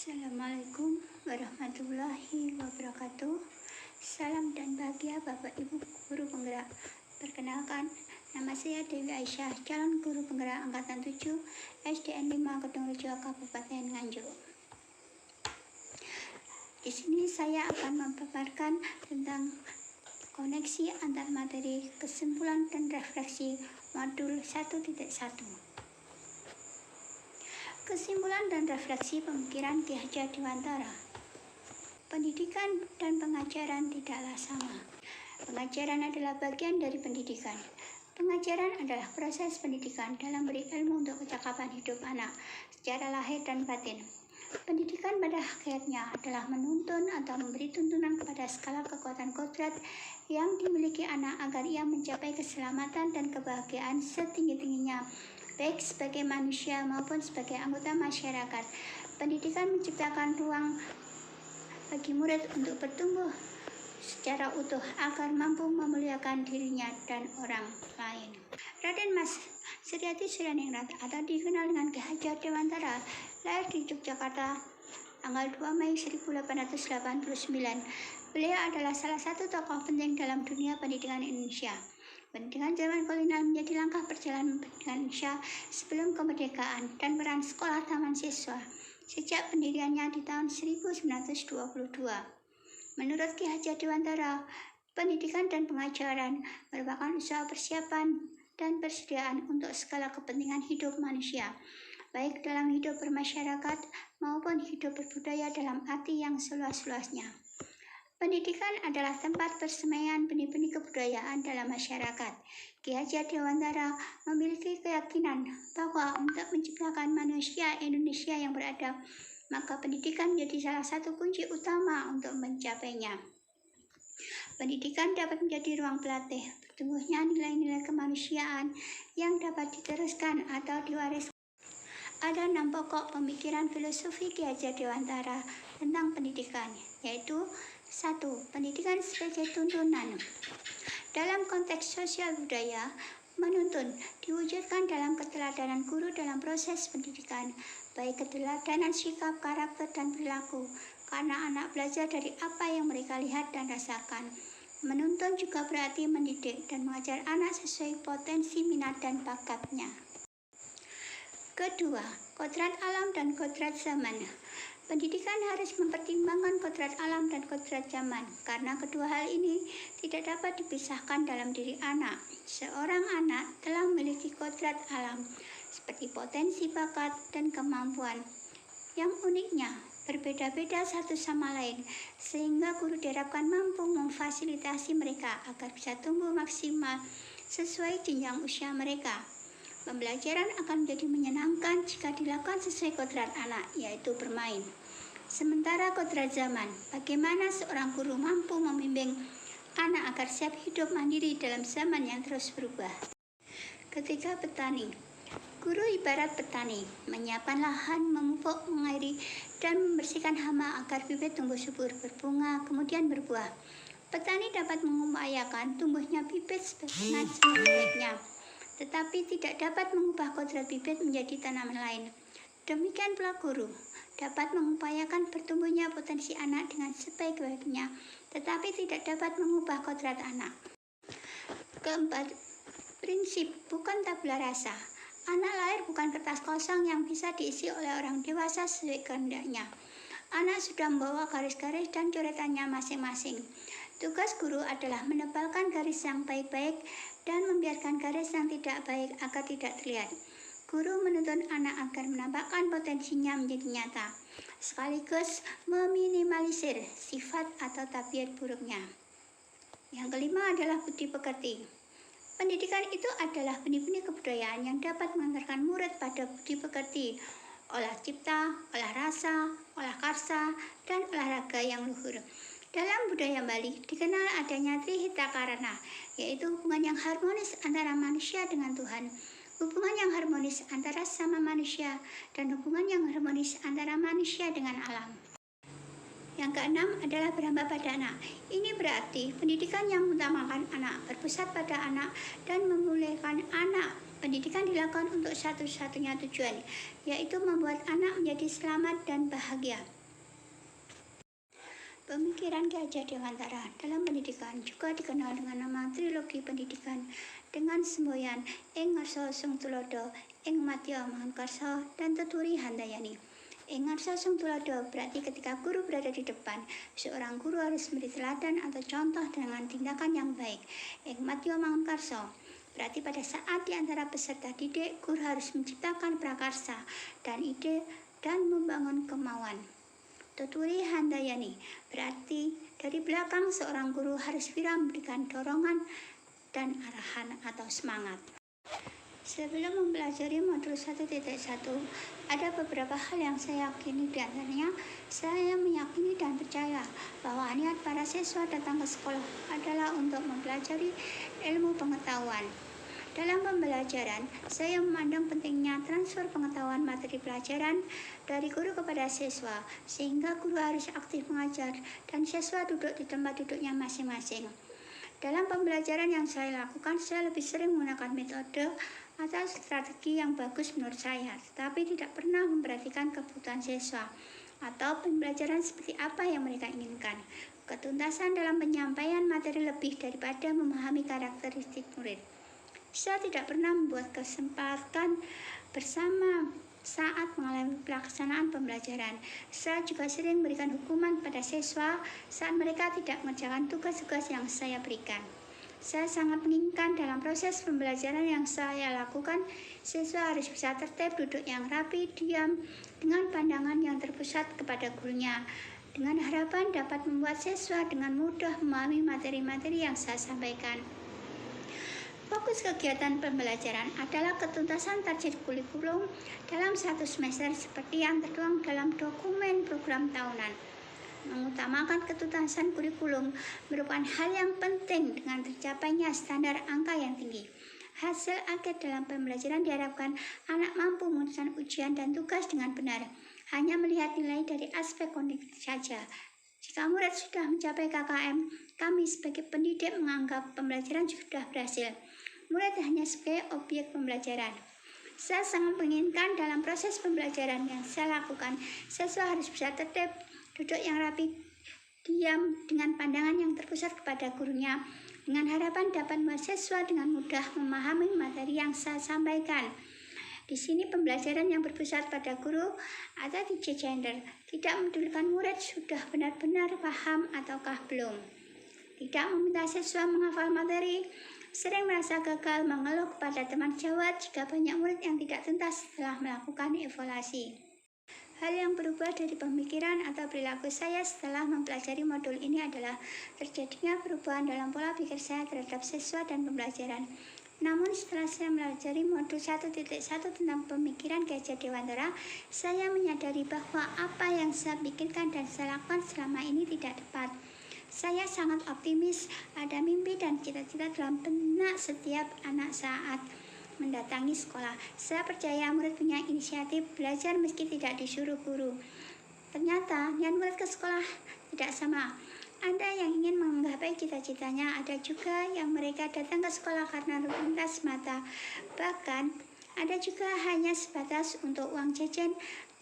Assalamualaikum warahmatullahi wabarakatuh. Salam dan bahagia Bapak Ibu Guru Penggerak. Perkenalkan, nama saya Dewi Aisyah, calon guru penggerak angkatan 7 SDN 5 Kedungrejo, Kabupaten Nganjuk. Di sini saya akan memaparkan tentang koneksi antar materi, kesimpulan dan refleksi modul 1.1. Kesimpulan dan refleksi pemikiran Ki Hajar Dewantara. Pendidikan dan pengajaran tidaklah sama. Pengajaran adalah bagian dari pendidikan. Pengajaran adalah proses pendidikan dalam beri ilmu untuk kecakapan hidup anak secara lahir dan batin. Pendidikan pada hakikatnya adalah menuntun atau memberi tuntunan kepada skala kekuatan kodrat yang dimiliki anak agar ia mencapai keselamatan dan kebahagiaan setinggi-tingginya, baik sebagai manusia maupun sebagai anggota masyarakat. Pendidikan menciptakan ruang bagi murid untuk bertumbuh secara utuh agar mampu memuliakan dirinya dan orang lain. Raden Mas Suryati Suryaningrat atau dikenal dengan Ki Hajar Dewantara lahir di Yogyakarta tanggal 2 Mei 1889. Beliau adalah salah satu tokoh penting dalam dunia pendidikan Indonesia. Pendidikan zaman kolonial menjadi langkah perjalanan pendidikan Indonesia sebelum kemerdekaan dan peran sekolah taman siswa sejak pendiriannya di tahun 1922. Menurut Ki Hajar Dewantara, pendidikan dan pengajaran merupakan usaha persiapan dan persediaan untuk segala kepentingan hidup manusia, baik dalam hidup bermasyarakat maupun hidup berbudaya dalam arti yang seluas-luasnya. Pendidikan adalah tempat persemaian benih-benih kebudayaan dalam masyarakat. Ki Hajar Dewantara memiliki keyakinan bahwa untuk menciptakan manusia Indonesia yang beradab, maka pendidikan menjadi salah satu kunci utama untuk mencapainya. Pendidikan dapat menjadi ruang pelatih bertumbuhnya nilai-nilai kemanusiaan yang dapat diteruskan atau diwariskan. Ada 6 pokok pemikiran filosofi Ki Hajar Dewantara tentang pendidikan, yaitu 1. Pendidikan sebagai tuntunan. Dalam konteks sosial budaya, menuntun diwujudkan dalam keteladanan guru dalam proses pendidikan, baik keteladanan sikap, karakter, dan perilaku, karena anak belajar dari apa yang mereka lihat dan rasakan. Menuntun juga berarti mendidik dan mengajar anak sesuai potensi minat dan bakatnya. Kedua, kodrat alam dan kodrat zaman. Pendidikan harus mempertimbangkan kodrat alam dan kodrat zaman, karena kedua hal ini tidak dapat dipisahkan dalam diri anak. Seorang anak telah memiliki kodrat alam, seperti potensi bakat dan kemampuan, yang uniknya berbeda-beda satu sama lain, sehingga guru diharapkan mampu memfasilitasi mereka agar bisa tumbuh maksimal sesuai jenjang usia mereka. Pembelajaran akan menjadi menyenangkan jika dilakukan sesuai kodrat anak, yaitu bermain. Sementara kodrat zaman, bagaimana seorang guru mampu membimbing anak agar siap hidup mandiri dalam zaman yang terus berubah. Ketiga, petani. Guru ibarat petani, menyiapkan lahan, memupuk, mengairi, dan membersihkan hama agar bibit tumbuh subur, berbunga, kemudian berbuah. Petani dapat mengupayakan tumbuhnya bibit dengan sebaik-baiknya, tetapi tidak dapat mengubah kodrat bibit menjadi tanaman lain. Demikian pula guru dapat mengupayakan bertumbuhnya potensi anak dengan sebaik-baiknya, tetapi tidak dapat mengubah kodrat anak. Keempat, prinsip bukan tabula rasa. Anak lahir bukan kertas kosong yang bisa diisi oleh orang dewasa sesuai kehendaknya. Anak sudah membawa garis-garis dan coretannya masing-masing. Tugas guru adalah menebalkan garis yang baik-baik dan membiarkan garis yang tidak baik agar tidak terlihat. Guru menuntun anak agar menampakkan potensinya menjadi nyata, sekaligus meminimalisir sifat atau tabiat buruknya. Yang kelima adalah budi pekerti. Pendidikan itu adalah benih-benih kebudayaan yang dapat mengantarkan murid pada budi pekerti, olah cipta, olah rasa, olah karsa, dan olahraga yang luhur. Dalam budaya Bali dikenal adanya Trihita Karana, yaitu hubungan yang harmonis antara manusia dengan Tuhan, hubungan yang harmonis antara sama manusia, dan hubungan yang harmonis antara manusia dengan alam. Yang keenam adalah berhamba pada anak. Ini berarti pendidikan yang mengutamakan anak, berpusat pada anak, dan memuliakan anak Pendidikan dilakukan untuk satu-satunya tujuan, yaitu membuat anak menjadi selamat dan bahagia. Pemikiran Ki Hajar Dewantara dalam pendidikan juga dikenal dengan nama trilogi pendidikan dengan semboyan Ing Ngarsa Sung Tulodo, Ing Madya Mahankarsa, dan Tuturi Handayani. Ing Ngarsa Sung Tulodo berarti ketika guru berada di depan, seorang guru harus memberi teladan atau contoh dengan tindakan yang baik. Ing Madya Mahankarsa berarti pada saat di antara peserta didik, guru harus menciptakan prakarsa dan ide dan membangun kemauan. Tuturi Handayani berarti dari belakang seorang guru harus bisa memberikan dorongan dan arahan atau semangat. Sebelum mempelajari modul 1.1, ada beberapa hal yang saya yakini. Di antaranya, saya meyakini dan percaya bahwa niat para siswa datang ke sekolah adalah untuk mempelajari ilmu pengetahuan. Dalam pembelajaran, saya memandang pentingnya transfer pengetahuan materi pelajaran dari guru kepada siswa, sehingga guru harus aktif mengajar dan siswa duduk di tempat duduknya masing-masing. Dalam pembelajaran yang saya lakukan, saya lebih sering menggunakan metode atau strategi yang bagus menurut saya, tetapi tidak pernah memperhatikan kebutuhan siswa atau pembelajaran seperti apa yang mereka inginkan. Ketuntasan dalam penyampaian materi lebih daripada memahami karakteristik murid. Saya tidak pernah membuat kesempatan bersama saat mengalami pelaksanaan pembelajaran. Saya juga sering memberikan hukuman pada siswa saat mereka tidak mengerjakan tugas-tugas yang saya berikan. Saya sangat menginginkan dalam proses pembelajaran yang saya lakukan, siswa harus bisa tertib, duduk yang rapi, diam, dengan pandangan yang terpusat kepada gurunya, dengan harapan dapat membuat siswa dengan mudah memahami materi-materi yang saya sampaikan. Fokus kegiatan pembelajaran adalah ketuntasan target kurikulum dalam satu semester seperti yang tertuang dalam dokumen program tahunan. Mengutamakan ketuntasan kurikulum merupakan hal yang penting dengan tercapainya standar angka yang tinggi. Hasil akhir dalam pembelajaran diharapkan anak mampu menyelesaikan ujian dan tugas dengan benar, hanya melihat nilai dari aspek kognitif saja. Jika murid sudah mencapai KKM, kami sebagai pendidik menganggap pembelajaran sudah berhasil. Murid hanya sebagai objek pembelajaran. Saya sangat menginginkan dalam proses pembelajaran yang saya lakukan, siswa harus bisa tertib, duduk yang rapi, diam, dengan pandangan yang terpusat kepada gurunya, dengan harapan dapat membuat siswa dengan mudah memahami materi yang saya sampaikan. Di sini pembelajaran yang berpusat pada guru atau teacher gender, tidak memedulikan murid sudah benar-benar paham ataukah belum. Tidak meminta siswa menghafal materi, sering merasa gagal, mengeluh kepada teman sejawat jika banyak murid yang tidak tuntas setelah melakukan evaluasi. Hal yang berubah dari pemikiran atau perilaku saya setelah mempelajari modul ini adalah terjadinya perubahan dalam pola pikir saya terhadap siswa dan pembelajaran. Namun setelah saya mempelajari modul 1.1 tentang pemikiran Ki Hajar Dewantara, saya menyadari bahwa apa yang saya pikirkan dan saya lakukan selama ini tidak tepat. Saya sangat optimis, ada mimpi dan cita-cita dalam benak setiap anak saat mendatangi sekolah. Saya percaya murid punya inisiatif belajar meski tidak disuruh guru. Ternyata niat murid ke sekolah tidak sama. Ada yang ingin menggapai cita-citanya, ada juga yang mereka datang ke sekolah karena rutinitas semata. Bahkan ada juga hanya sebatas untuk uang jajan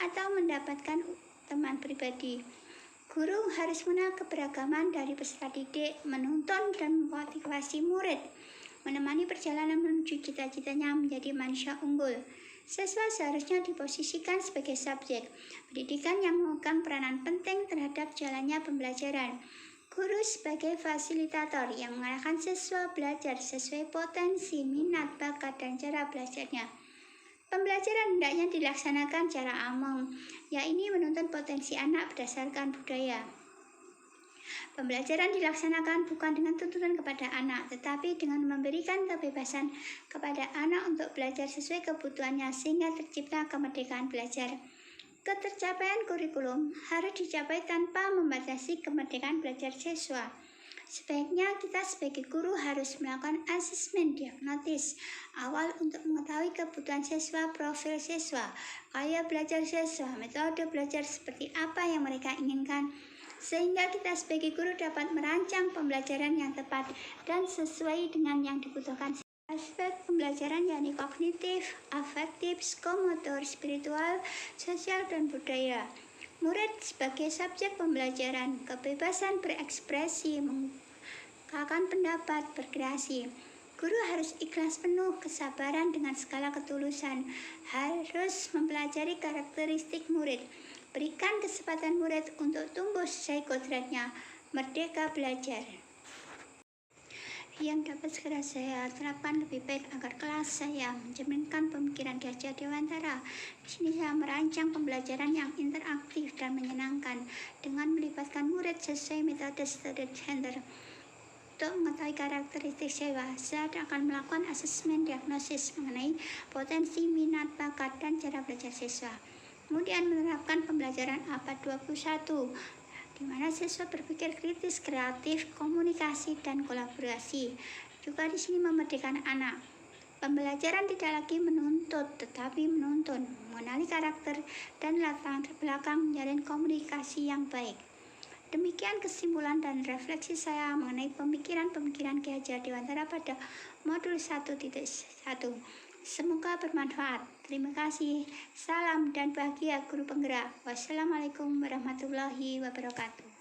atau mendapatkan teman pribadi. Guru harus mengenal keberagaman dari peserta didik, menuntun dan memotivasi murid, menemani perjalanan menuju cita-citanya menjadi manusia unggul. Siswa seharusnya diposisikan sebagai subjek pendidikan yang memegang peranan penting terhadap jalannya pembelajaran. Guru sebagai fasilitator yang mengarahkan siswa belajar sesuai potensi, minat, bakat, dan cara belajarnya. Pembelajaran hendaknya dilaksanakan secara among, yaitu menuntun potensi anak berdasarkan budaya. Pembelajaran dilaksanakan bukan dengan tuntutan kepada anak, tetapi dengan memberikan kebebasan kepada anak untuk belajar sesuai kebutuhannya sehingga tercipta kemerdekaan belajar. Ketercapaian kurikulum harus dicapai tanpa membatasi kemerdekaan belajar siswa. Sebaiknya kita sebagai guru harus melakukan asesmen diagnosis awal untuk mengetahui kebutuhan siswa, profil siswa, gaya belajar siswa, metode belajar seperti apa yang mereka inginkan, sehingga kita sebagai guru dapat merancang pembelajaran yang tepat dan sesuai dengan yang dibutuhkan. Aspek pembelajaran yakni kognitif, afektif, psikomotor, spiritual, sosial, dan budaya. Murid sebagai subjek pembelajaran, kebebasan berekspresi, mengungkapkan pendapat, berkreasi. Guru harus ikhlas penuh, kesabaran dengan segala ketulusan, harus mempelajari karakteristik murid, berikan kesempatan murid untuk tumbuh sesuai kodratnya, merdeka belajar. Yang dapat segera saya terapkan lebih baik agar kelas saya mencerminkan pemikiran Ki Hajar Dewantara. Di sini saya merancang pembelajaran yang interaktif dan menyenangkan dengan melibatkan murid sesuai metode student center. Untuk mengetahui karakteristik siswa, saya akan melakukan asesmen diagnosis mengenai potensi, minat, bakat, dan cara belajar siswa. Kemudian menerapkan pembelajaran abad 21, di mana siswa berpikir kritis, kreatif, komunikasi, dan kolaborasi. Juga di sini memerdekakan anak. Pembelajaran tidak lagi menuntut, tetapi menuntun, mengenali karakter dan latar belakang, menjalin komunikasi yang baik. Demikian kesimpulan dan refleksi saya mengenai pemikiran-pemikiran Ki Hajar Dewantara pada modul 1.1. Semoga bermanfaat. Terima kasih. Salam dan bahagia guru penggerak. Wassalamualaikum warahmatullahi wabarakatuh.